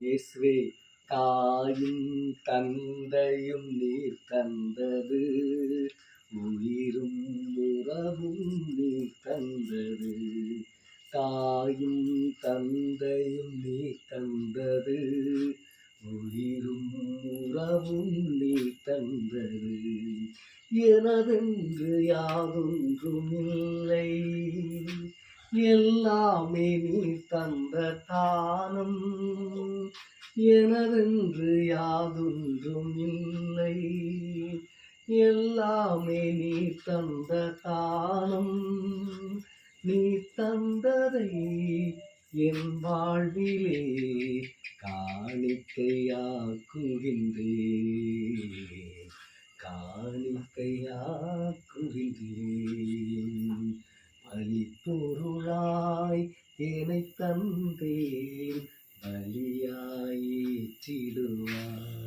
இயேசுவே தாயும் தந்தையும் நீர் தந்தது, உயிரும் உறவும் நீர் தந்தது. தாயும் தந்தையும் நீர் தந்தது, உயிரும் உறவும் நீர் தந்தது. எனதென்று யாதொன்றும் இல்லை, எல்லாமே நீர் தந்த தானம். எனதென்று யாதொன்றும் இல்லை, எல்லாமே நீர் தந்த தானம். நீ தந்ததை என் வாழ்விலே காணிக்கையாக்குகின்றேன், காணிக்கையாக்குகின்றேன். பலிப்பொருளாய் என்னை தந்தேன், பலியாய் ஏற்றிடுவாய்.